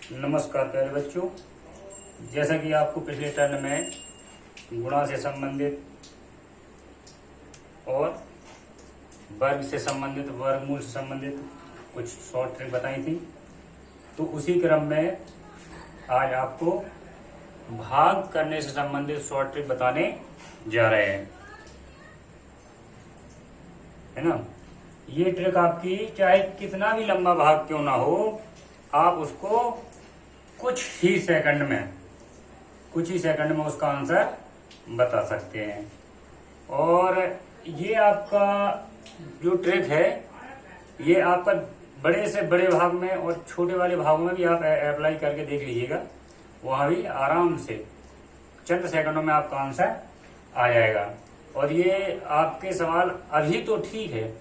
नमस्कार प्यारे बच्चों। जैसा कि आपको पिछले टर्न में गुणा से संबंधित और वर्ग से संबंधित, वर्गमूल से संबंधित कुछ शॉर्ट ट्रिक बताई थी, तो उसी क्रम में आज आपको भाग करने से संबंधित शॉर्ट ट्रिक बताने जा रहे हैं, है ना। ये ट्रिक आपकी चाहे कितना भी लंबा भाग क्यों ना हो, आप उसको कुछ ही सेकंड में उसका आंसर बता सकते हैं। और ये आपका जो ट्रिक है, ये आपका बड़े से बड़े भाग में और छोटे वाले भागों में भी आप अप्लाई करके देख लीजिएगा, वहाँ भी आराम से चंद सेकंडों में आपका आंसर आ जाएगा। और ये आपके सवाल अभी तो ठीक है,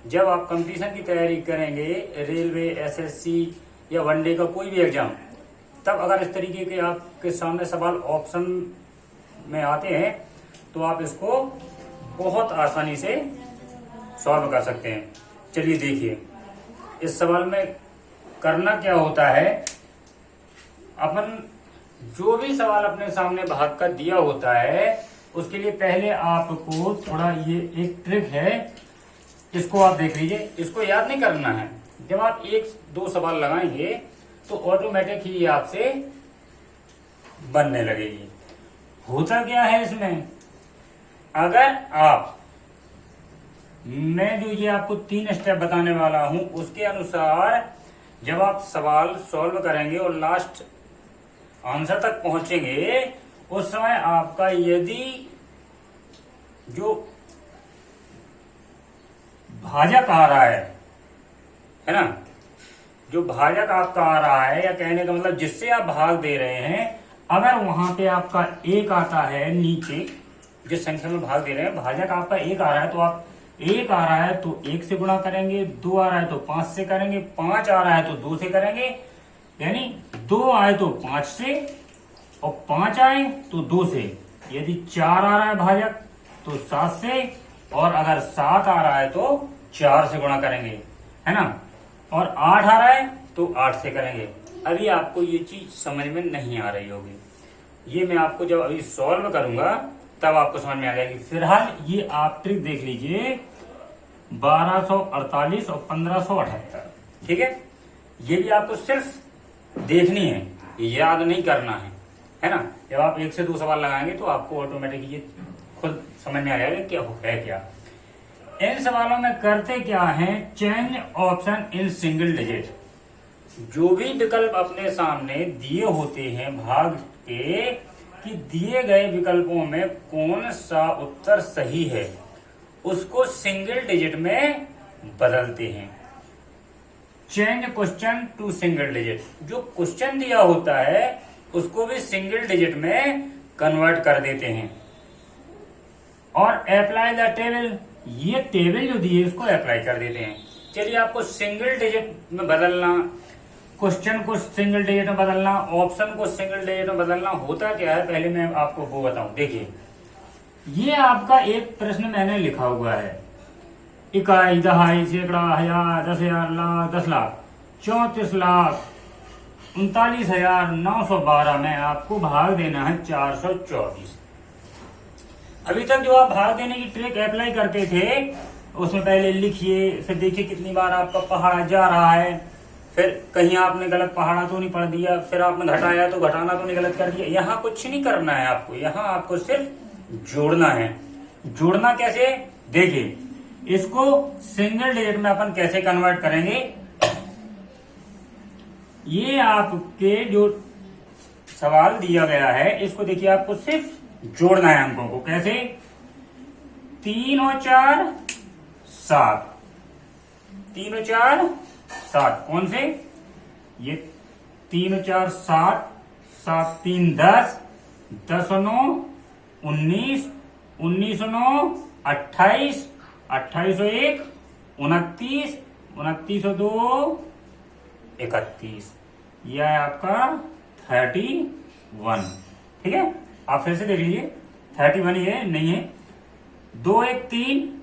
जब आप कंपटीशन की तैयारी करेंगे, रेलवे, एसएससी या वनडे का कोई भी एग्जाम, तब अगर इस तरीके के आपके सामने सवाल ऑप्शन में आते हैं तो आप इसको बहुत आसानी से सॉल्व कर सकते हैं। चलिए देखिए, इस सवाल में करना क्या होता है, अपन जो भी सवाल अपने सामने भाग का दिया होता है, उसके लिए पहले आपको थोड़ा, ये एक ट्रिक है, इसको आप देख लीजिए। इसको याद नहीं करना है, जब आप एक दो सवाल लगाएंगे तो ऑटोमेटिक ही आपसे बनने लगेगी। होता क्या है इसमें, अगर आप, मैं जो ये आपको 3 स्टेप बताने वाला हूं उसके अनुसार जब आप सवाल सॉल्व करेंगे और लास्ट आंसर तक पहुंचेंगे, उस समय आपका यदि जो भाजक आ रहा है ना, जो भाजक आपका आ रहा है, या कहने का मतलब जिससे आप भाग दे रहे हैं, अगर वहां पे आपका 1 आता है, नीचे जिस संख्या में भाग दे रहे हैं भाजक आपका 1 आ रहा है, तो आप 1 आ रहा है तो 1 से गुणा करेंगे, 2 आ रहा है तो 5 से करेंगे, 5 आ रहा है तो 2 से करेंगे, यानी 2 आए तो 5 से, और 5 आए तो 2 से। यदि 4 आ रहा है भाजक तो 7 से, और अगर 7 आ रहा है तो 4 से गुणा करेंगे, है ना। और 8 आ रहा है तो 8 से करेंगे। अभी आपको ये चीज समझ में नहीं आ रही होगी, ये मैं आपको जब अभी सॉल्व करूंगा तब आपको समझ में आ जाएगी। फिलहाल ये आप ट्रिक देख लीजिए, 1248 और 1578, ठीक है। ये भी आपको सिर्फ देखनी है, याद नहीं करना है ना। जब आप 1 से 2 सवाल लगाएंगे तो आपको ऑटोमेटिक ये खुद समझ में आ जाएगा क्या है क्या। इन सवालों में करते क्या है, change option in single digit. जो भी विकल्प अपने सामने दिए होते हैं भाग के, कि दिए गए विकल्पों में कौन सा उत्तर सही है, उसको सिंगल डिजिट में बदलते हैं। Change question to single digit, जो क्वेश्चन दिया होता है उसको भी सिंगल डिजिट में कन्वर्ट कर देते हैं। और अप्लाई द टेबल, ये टेबल जो दी है इसको अप्लाई कर देते हैं। चलिए, आपको सिंगल डिजिट में बदलना, क्वेश्चन को सिंगल डिजिट में बदलना, ऑप्शन को सिंगल डिजिट में बदलना होता क्या है, पहले मैं आपको वो बताऊं। देखिए, ये आपका एक प्रश्न मैंने लिखा हुआ है, इकाई, दहाई, सैकड़ा, हजार, 10,000, लाख, 10 लाख, 34 लाख 39,912 में आपको भाग देना है 424। अभी तक जो आप भाग देने की ट्रिक अप्लाई करते थे, उसमें पहले लिखिए, फिर देखिए कितनी बार आपका पहाड़ा जा रहा है, फिर कहीं आपने गलत पहाड़ा तो नहीं पढ़ दिया, फिर आपने घटाया तो घटाना तो नहीं गलत कर दिया। यहाँ कुछ नहीं करना है आपको, यहाँ आपको सिर्फ जोड़ना है। जोड़ना कैसे, देखिए, इसको सिंगल डिजिट में अपन कैसे कन्वर्ट करेंगे। ये आपके जो सवाल दिया गया है, इसको देखिए, आपको सिर्फ जोड़ना है अंकों को। कैसे, 3 और 4 7, 3 और 4 7, कौन से, ये 3 और 4 7, 7 3 10, 10 और 9 19, 19 और 9 28, 28 और 1 29, 29 और 2 31, यह है आपका 31। ठीक है, आप फिर से देख लीजिए, 31 ये नहीं है। 2 1 3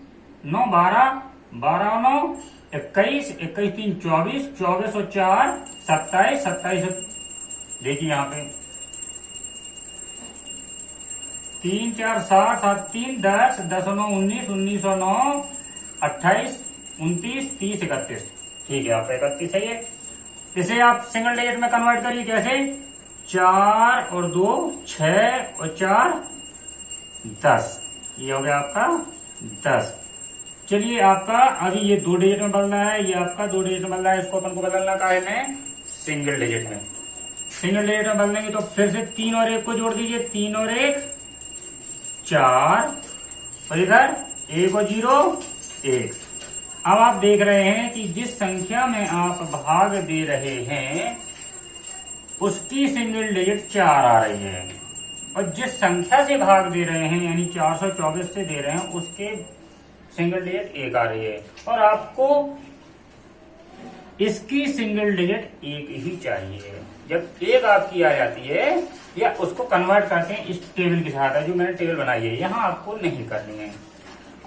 9 12, 12 और 9 21, 21 3 24, 24 और 4 27, 27 और देखिए यहाँ पे 3 4 7 7 3 10 10 9 19 19 और 9 28 29 30 31। ठीक है, आपका 31 सही है। इसे आप सिंगल डिजिट में कन्वर्ट करिए। कैसे? 4 और 2 6 और 4 10। ये हो गया आपका 10। चलिए आपका अभी ये 2 डिजिट में बदलना है, ये आपका 2 डिजिट में बदलना है। इसको अपन को बदलना का है सिंगल डिजिट में। सिंगल डिजिट में बदलेंगे तो फिर से 3 और 1 को जोड़ दीजिए। 3 और 1 4 और इधर 1 और 0 1। अब आप देख रहे हैं कि जिस संख्या में आप भाग दे रहे हैं उसकी सिंगल डिजिट 4 आ रही है, और जिस संख्या से भाग दे रहे हैं यानी 424 से दे रहे हैं उसके सिंगल डिजिट 1 आ रही है, और आपको इसकी सिंगल डिजिट 1 ही चाहिए। जब 1 आपकी आ जाती है, या उसको कन्वर्ट करते हैं इस टेबल के साथ, जो मैंने टेबल बनाई है, यहां आपको नहीं करनी है।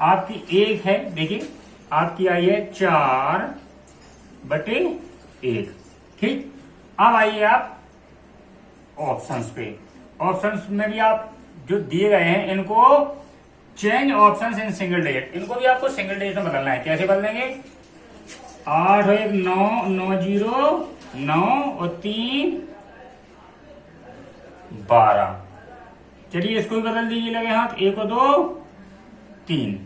आपकी 1 है, देखिए आपकी आई है 4/1। ठीक, अब आइए आप ऑप्शंस पे। ऑप्शंस में भी आप जो दिए गए हैं इनको change options in single digit, इनको भी आपको सिंगल डिजिट में बदलना है। कैसे बदलेंगे? 8 और 1 9 9 0 9 और 3 12। चलिए इसको भी बदल दीजिए लगे हाथ। 1 और 2 3।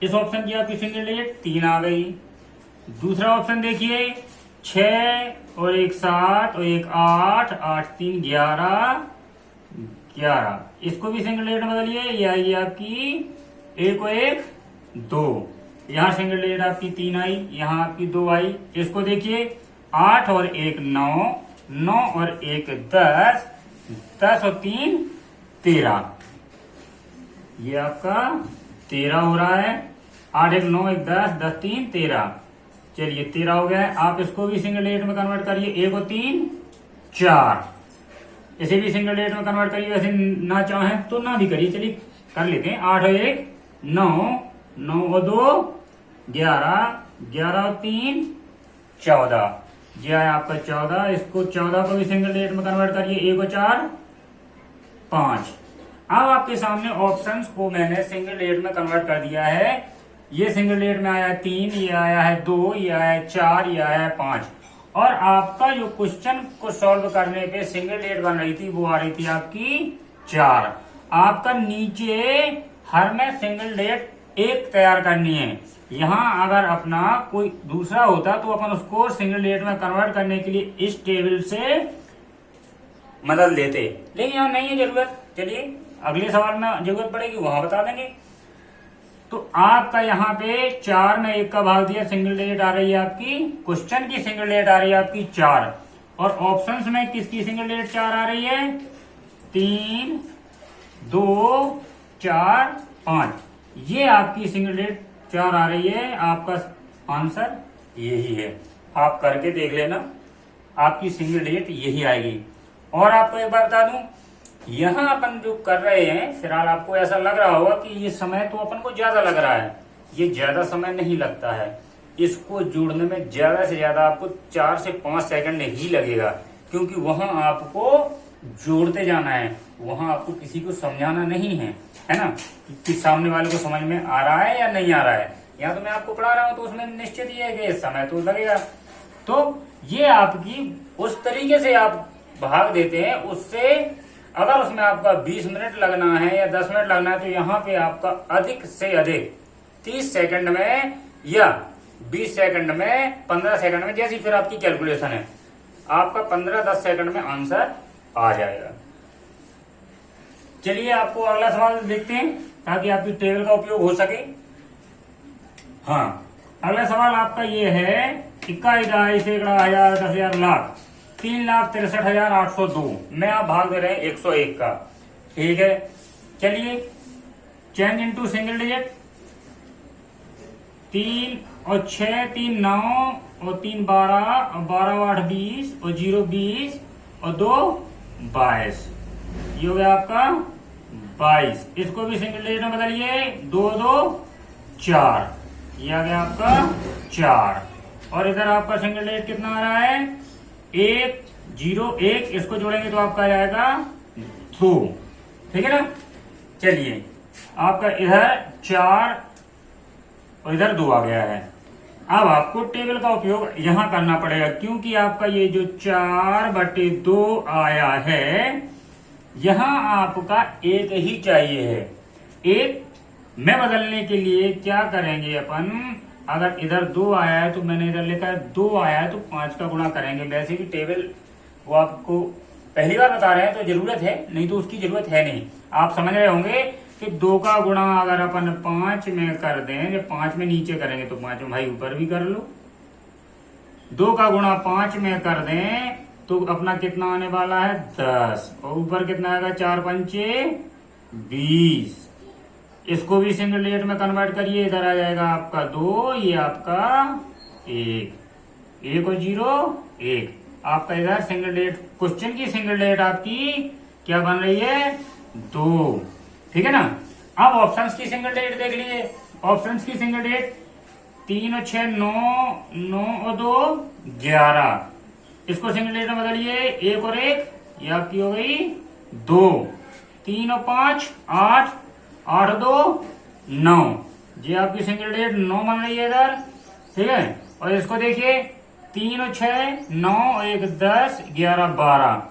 इस ऑप्शन की आपकी सिंगल डिजिट 3 आ गई। दूसरा ऑप्शन देखिए 6 और 1 7 और 1 8 8 3 11 11। इसको भी सिंगल डिजिट में बदलिए। ये आई आपकी 1 और 1 2। यहाँ सिंगल डिजिट आपकी 3 आई, यहाँ आपकी 2 आई। इसको देखिए 8 और 1 9 9 और 1 10 10 और 3 13। ये आपका 13 हो रहा है। 8 1 9 1 10 10 3 13। चलिए 13 हो गया है। आप इसको भी सिंगल डिजिट में कन्वर्ट करिए। 1 और 3 4। इसे भी सिंगल डिजिट में कन्वर्ट करिए। वैसे ना चाहें तो ना भी करिए, चलिए कर लेते हैं। 8 और 1 9 9 और 2 11 11 और 3 14। ये है आपका 14। इसको 14 को भी सिंगल डिजिट में कन्वर्ट करिए। 1 और 4 5। अब आपके सामने ऑप्शंस को मैंने सिंगल डिजिट में कन्वर्ट कर दिया है। ये सिंगल डिजिट में आया है 3, ये आया है 2, ये आया है 4, ये आया है 5। और आपका जो क्वेश्चन को सॉल्व करने पे सिंगल डिजिट बन रही थी वो आ रही थी आपकी 4। आपका नीचे हर में सिंगल डिजिट 1 तैयार करनी है। यहाँ अगर अपना कोई दूसरा होता तो अपन उसको सिंगल डिजिट में कन्वर्ट करने के लिए इस टेबल से मदद लेते, लेकिन यहाँ नहीं है जरूरत। चलिए अगले सवाल में जरूरत पड़ेगी वहां बता देंगे। तो आपका यहाँ पे 4 में 1 का भाग दिया, सिंगल डिजिट आ रही है आपकी, क्वेश्चन की सिंगल डिजिट आ रही है आपकी 4। और ऑप्शंस में किसकी सिंगल डिजिट 4 आ रही है? 3 2 4 5। ये आपकी सिंगल डिजिट 4 आ रही है। आपका आंसर यही है। आप करके देख लेना, आपकी सिंगल डिजिट यही आएगी। और आपको एक बार बता दूं, यहां अपन जो कर रहे हैं फिलहाल आपको ऐसा लग रहा होगा कि ये समय तो अपन को ज्यादा लग रहा है। ये ज्यादा समय नहीं लगता है। इसको जोड़ने में ज्यादा से ज्यादा आपको 4 से 5 सेकंड ही लगेगा, क्योंकि वहां आपको जोड़ते जाना है, वहां आपको किसी को समझाना नहीं है ना, कि सामने वाले को समझ में आ रहा है या नहीं आ रहा है। यहाँ तो मैं आपको पढ़ा रहा हूं तो उसमें निश्चित ही है कि समय तो लगेगा। तो ये आपकी उस तरीके से आप भाग देते हैं, उससे अगर उसमें आपका 20 मिनट लगना है या 10 मिनट लगना है तो यहाँ पे आपका अधिक से अधिक 30 सेकंड में या 20 सेकंड में 15 सेकंड में, जैसी फिर आपकी कैलकुलेशन है, आपका 15-10 सेकंड में आंसर आ जाएगा। चलिए आपको अगला सवाल देखते हैं ताकि आपकी टेबल का उपयोग हो सके। हाँ, अगला सवाल आपका ये है 21 दहाई सैकड़ा हजार 10,000 लाख 3,63,802 में आप भाग दे रहे हैं 101 का। ठीक है, चलिए चेंज इनटू सिंगल डिजिट। 3 और 6 3 9 और 3 12 और 12 8 20 और 0 20 और 2 22। ये हो गया आपका 22। इसको भी सिंगल डिजिट में बदलिए। 2 2 4। ये आ गया आपका 4। और इधर आपका सिंगल डिजिट कितना आ रहा है? 1 0 1, इसको जोड़ेंगे तो आपका आ जाएगा 2। ठीक है ना। चलिए आपका इधर 4 और इधर 2 आ गया है। अब आपको टेबल का उपयोग यहां करना पड़ेगा, क्योंकि आपका ये जो 4/2 आया है, यहां आपका 1 ही चाहिए है। 1 में बदलने के लिए क्या करेंगे अपन, अगर इधर 2 आया है तो मैंने इधर लिखा है 2 आया है तो 5 का गुणा करेंगे। वैसे भी टेबल वो आपको पहली बार बता रहे हैं तो जरूरत है, नहीं तो उसकी जरूरत है नहीं। आप समझ रहे होंगे कि 2 का गुणा अगर अपन 5 में कर दें, जब 5 में नीचे करेंगे तो 5 में भाई ऊपर भी कर लो। 2 का गुणा 5 में कर दें तो अपना कितना आने वाला है 10, और ऊपर कितना आएगा 4 पंचे 20। इसको भी सिंगल डिजिट में कन्वर्ट करिए, इधर आ जाएगा आपका 2, ये आपका 1, 1 और 0 1। आपका इधर सिंगल डिजिट, क्वेश्चन की सिंगल डिजिट आपकी क्या बन रही है 2। ठीक है ना। अब ऑप्शंस की सिंगल डिजिट देख लीजिए। ऑप्शंस की सिंगल डिजिट 3 और 6 9, 9 और 2 11। इसको सिंगल डिजिट में बदलिए, 1 और 1, ये आपकी हो गई 2। 3 और 5 8, 8 और 2 9, ये आपकी सिंगल डिजिट 9 बन रही है इधर। ठीक है। और इसको देखिए 3 और 6 9 और 1 10, 11 12,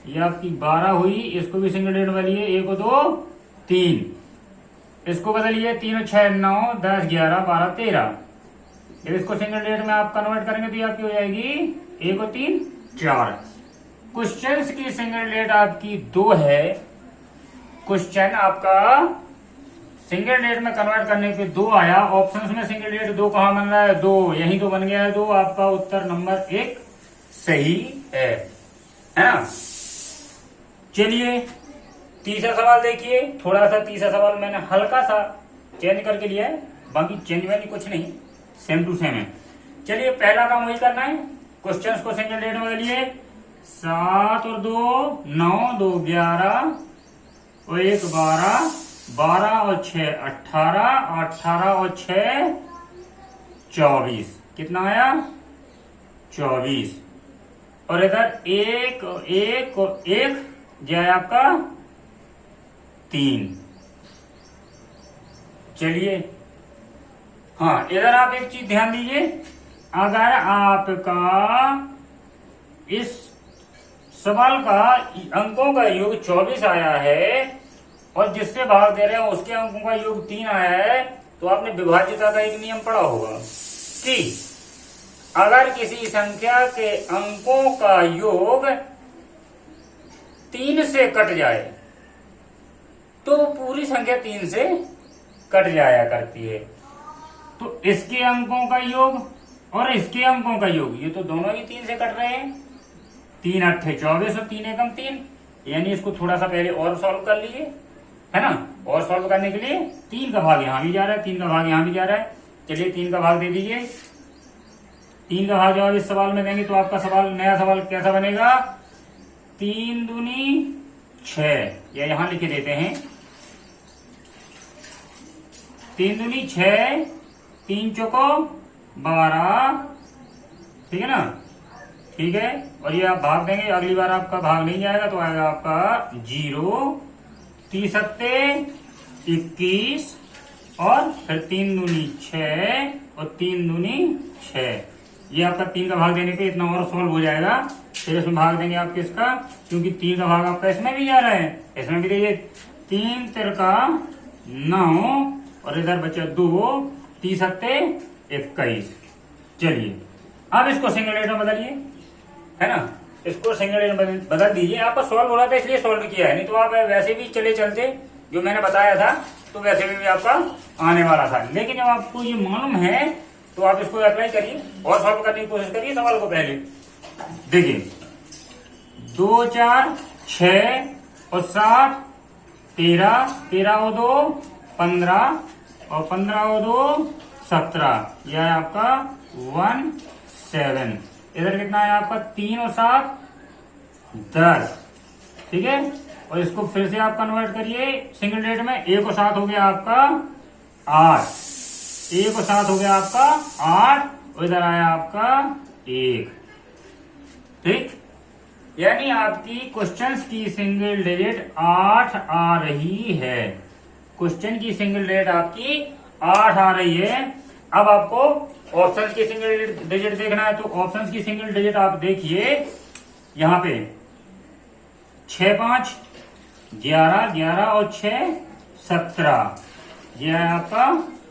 ये आपकी 12 हुई। इसको भी सिंगल डिजिट बदलिए, 1 और 2 3। इसको बदलिए 3 और 6 9 10 11 12 13। जब इसको सिंगल डिजिट में आप कन्वर्ट करेंगे तो ये आपकी हो जाएगी 1 और 3 4। क्वेश्चंस की सिंगल डिजिट आपकी 2 है। क्वेश्चन आपका सिंगल डिजिट में कन्वर्ट करने पे 2 आया। ऑप्शंस में सिंगल डिजिट 2 कहां बन रहा है 2, यही तो बन गया है 2। आपका उत्तर नंबर 1 सही है ना। चलिए तीसरा सवाल देखिए। थोड़ा सा तीसरा सवाल मैंने हल्का सा चेंज करके लिया है, बाकी चेंज में कुछ नहीं, सेम टू सेम है। चलिए पहला काम वही करना है, क्वेश्चंस को सिंगल डिजिट में बदलिए। 7 और 2 9, 2 11 और 1 12, 12 और 6 18, 18 और 6 24। कितना आया 24। और इधर 1 और 1 और 1 जो है आपका 3। चलिए हाँ, इधर आप एक चीज ध्यान दीजिए। अगर आपका इस सवाल का अंकों का योग 24 आया है और जिससे भाग दे रहे हैं उसके अंकों का योग 3 आया है, तो आपने विभाज्यता का एक नियम पढ़ा होगा कि अगर किसी संख्या के अंकों का योग 3 से कट जाए तो पूरी संख्या 3 से कट जाया करती है। तो इसके अंकों का योग और इसके अंकों का योग, ये तो दोनों ही 3 से कट रहे हैं। 3 8 24 और 3 एकम 3, यानी इसको थोड़ा सा पहले और सॉल्व कर लीजिए, है ना। और सॉल्व करने के लिए 3 का भाग यहां भी जा रहा है, 3 का भाग यहां भी जा रहा है। चलिए 3 का भाग दे दीजिए। 3 का भाग जवाब इस सवाल में देंगे तो आपका सवाल, नया सवाल कैसा बनेगा 3 दूनी 6, या यहां लिखे देते हैं 3 दूनी 6, 3 चौको 12। ठीक है ना। ठीक है। और ये आप भाग देंगे, अगली बार आपका भाग नहीं जाएगा तो आएगा आपका 0। 3 सत्ते 21 और फिर 3 दूनी 6 और 3 दूनी 6। ये आपका 3 का भाग देने पे इतना और सॉल्व हो जाएगा। फिर इसमें भाग देंगे आप किसका, क्योंकि 3 का भाग आपका इसमें भी जा रहा है, इसमें भी देखिए 3 तिरका 9 और इधर बचा 2, 3 सत्ते 21। चलिए अब इसको सिंगल डिजिट में बदलिए, है ना। इसको सिंगल डिजिट में बदल दीजिए। आपका सॉल्व हो रहा था इसलिए सॉल्व किया है, नहीं तो आप वैसे भी चले चलते जो मैंने बताया था तो वैसे भी आपका आने वाला था। लेकिन जब आपको ये मालूम है तो आप इसको अप्लाई करिए और सॉल्व करने की कोशिश करिए सवाल को। पहले देखिए 2 4 6 और 7 13, 13 और 2 15 और 15 और 2 17, यह है आपका 17। इधर कितना है आपका 3 और 7 10। ठीक है। और इसको फिर से आप कन्वर्ट करिए सिंगल डिजिट में। 1 और 7 हो गया आपका 8, 1 और 7 हो गया आपका 8 और इधर आया आपका 1। ठीक। यानी आपकी क्वेश्चंस की सिंगल डिजिट 8 आ रही है। क्वेश्चन की सिंगल डिजिट आपकी 8 आ रही है। अब आपको ऑप्शंस की सिंगल डिजिट देखना है, तो ऑप्शंस की सिंगल डिजिट आप देखिए यहां पे 6 5 11 11 और 6 17, यह है आपका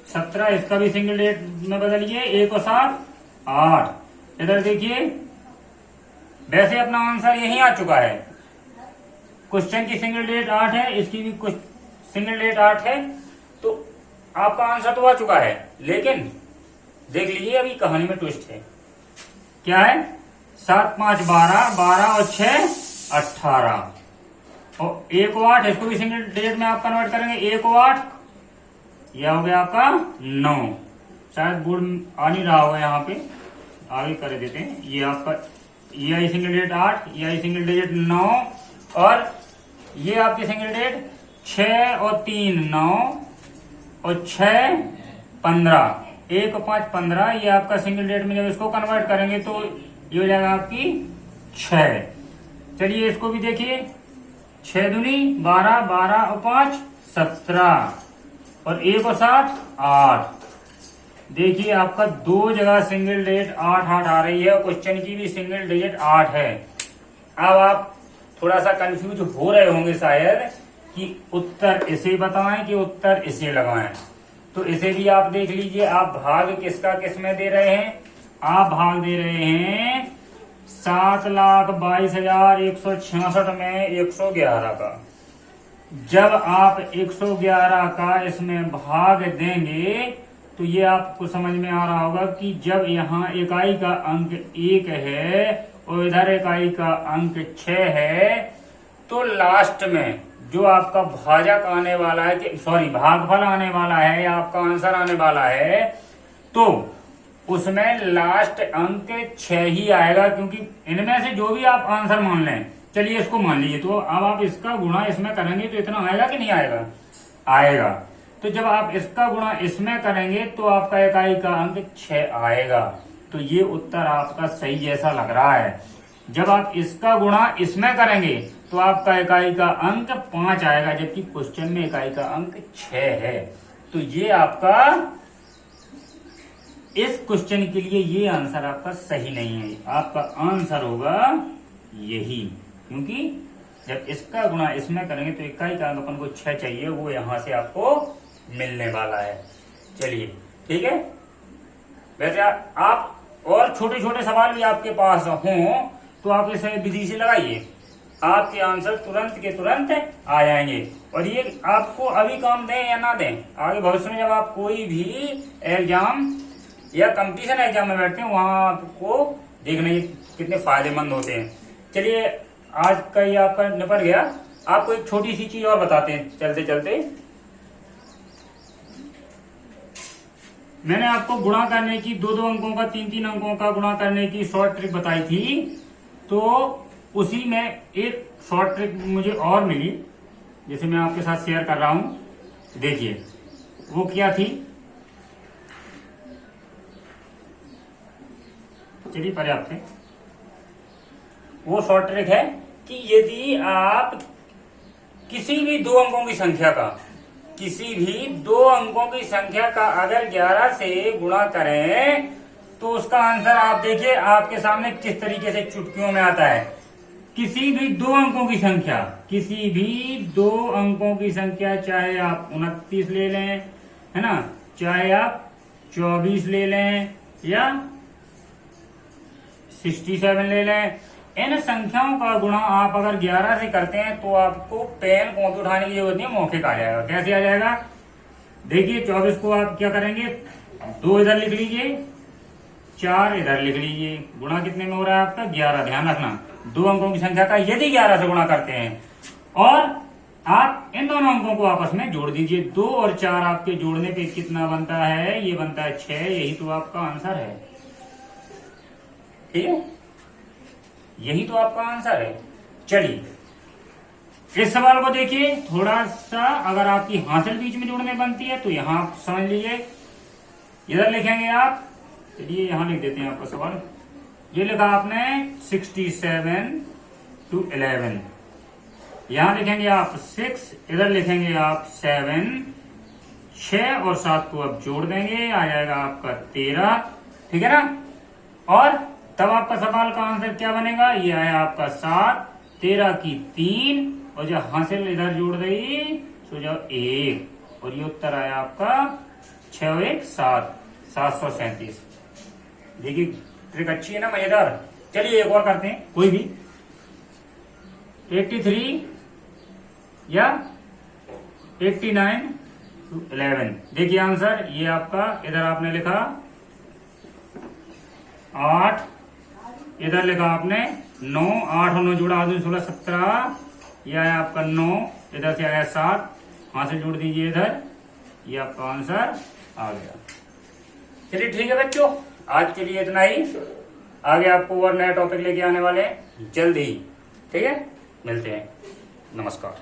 17। इसका भी सिंगल डिजिट में बदलिए, 1 और 7 8। इधर देखिए, वैसे अपना आंसर यही आ चुका है। क्वेश्चन की सिंगल डिजिट 8 है, इसकी भी कुछ सिंगल डिजिट 8 है, तो आपका आंसर तो आ चुका है। लेकिन देख लीजिए अभी कहानी में ट्विस्ट है। क्या है? 7 5 12 12 और 6 18 और 1 और 8, इसको भी सिंगल डिजिट में आप कन्वर्ट करेंगे। 1 और 8, यह हो गया आपका 9। शायद बोर्ड आ नहीं रहा होगा, यहाँ पे आगे कर देते हैं। ये आपका ये आई सिंगल डिजिट 8, ये आई सिंगल डिजिट 9 और ये आपकी सिंगल डिजिट 6 और 3 9 और 6 15, 1 और 5 15। ये आपका सिंगल डिजिट में जब इसको कन्वर्ट करेंगे तो ये हो जाएगा आपकी 6। चलिए इसको भी देखिए, 6 दूनी 12 12 और 5 17 और 1 और 7 8। देखिए आपका दो जगह सिंगल डिजिट 8 8 आ रही है और क्वेश्चन की भी सिंगल डिजिट 8 है। अब आप थोड़ा सा कंफ्यूज हो रहे होंगे शायद कि उत्तर इसे बताएं कि उत्तर इसे लगाएं। तो इसे भी आप देख लीजिए, आप भाग किसका किस में दे रहे हैं? आप भाग दे रहे हैं 7,22,166 में 111 का। जब आप 111 का इसमें भाग देंगे तो ये आपको समझ में आ रहा होगा कि जब यहाँ इकाई का अंक 1 है और इधर इकाई का अंक 6 है, तो लास्ट में जो आपका भाजक आने वाला है कि सॉरी भागफल आने वाला है या आपका आंसर आने वाला है, तो उसमें लास्ट अंक 6 ही आएगा। क्योंकि इनमें से जो भी आप आंसर मान लें, चलिए इसको मान लीजिए, तो अब आप इसका गुणा इसमें करेंगे तो इतना आएगा कि नहीं आएगा? आएगा। तो जब आप इसका गुणा इसमें करेंगे तो आपका इकाई का अंक 6 आएगा। तो ये उत्तर आपका सही जैसा लग रहा है। जब आप इसका गुणा इसमें करेंगे तो आपका इकाई का अंक 5 आएगा, जबकि क्वेश्चन में इकाई का अंक 6 है। तो ये आपका इस क्वेश्चन के लिए ये आंसर आपका सही नहीं है। आपका आंसर होगा यही, क्योंकि जब इसका गुणा इसमें करेंगे तो इकाई का अंक अपन को 6 चाहिए, वो यहां से आपको मिलने वाला है। चलिए ठीक है। वैसे आप और छोटे छोटे सवाल भी आपके पास हों तो आप इस विधि से लगाइए, आपके आंसर तुरंत के तुरंत आ जाएंगे। और ये आपको अभी काम दें या ना दें, आगे भविष्य में जब आप कोई भी एग्जाम या कंपटीशन एग्जाम में बैठते हैं वहां आपको देखना ये कितने फायदेमंद होते हैं। चलिए आज का ये आपका निपट गया। आपको एक छोटी सी चीज और बताते हैं चलते चलते। मैंने आपको गुणा करने की 2-2 अंकों का 3-3 अंकों का गुणा करने की शॉर्ट ट्रिक बताई थी, तो उसी में एक शॉर्ट ट्रिक मुझे और मिली, जैसे मैं आपके साथ शेयर कर रहा हूं। देखिए वो क्या थी। चलिए पर्याप्त है। वो शॉर्ट ट्रिक है कि यदि आप किसी भी 2 अंकों की संख्या का अगर 11 से गुणा करें तो उसका आंसर आप देखिए आपके सामने किस तरीके से चुटकियों में आता है। किसी भी 2 अंकों की संख्या, चाहे आप 29 ले लें, है ना, चाहे आप 24 ले लें या 67 ले लें, इन संख्याओं का गुणा आप अगर 11 से करते हैं तो आपको पेन कॉपी उठाने की जरूरत नहीं, मौखिक आ जाएगा। कैसे आ जाएगा? देखिए 24 को आप क्या करेंगे, 2 इधर लिख लीजिए, 4 इधर लिख लीजिए। गुणा कितने में हो रहा है आपका? 11। ध्यान रखना 2 अंकों की संख्या का यदि 11 से गुणा करते हैं और आप इन दोनों अंकों को आपस में जोड़ दीजिए। 2 और 4 आपके जोड़ने पे कितना बनता है? ये बनता है 6। यही तो आपका आंसर है। ठीक है, यही तो आपका आंसर है। चलिए इस सवाल को देखिए थोड़ा सा। अगर आपकी हासिल बीच में जोड़ने बनती है तो यहां आप समझ लीजिए, इधर लिखेंगे आप। चलिए यहां लिख देते हैं आपका सवाल। ये लिखा आपने 67 टू 11। यहां लिखेंगे आप 6, इधर लिखेंगे आप 7। 6 और 7 को अब जोड़ देंगे, आ जाएगा आपका 13। ठीक है ना। और तब आपका सवाल का आंसर क्या बनेगा, ये आया आपका 7, 13 की 3 और जब हासिल इधर जोड़ गई तो जब 1 और ये उत्तर आया आपका 6 और 1 7, 737। देखिए ट्रिक अच्छी है ना, मजेदार। चलिए एक और करते हैं, कोई भी 83 या 89 टू 11। देखिए आंसर ये आपका, इधर आपने लिखा 8, इधर लिखा आपने 9, 8 और 9 जोड़ा 16 17, ये आया आपका 9, इधर से आया 7, वहां से जोड़ दीजिए इधर, ये आपका आंसर आ गया। चलिए ठीक है बच्चों, आज के लिए इतना ही। आगे आपको और नया टॉपिक लेके आने वाले हैं जल्द ही। ठीक है, मिलते हैं, नमस्कार।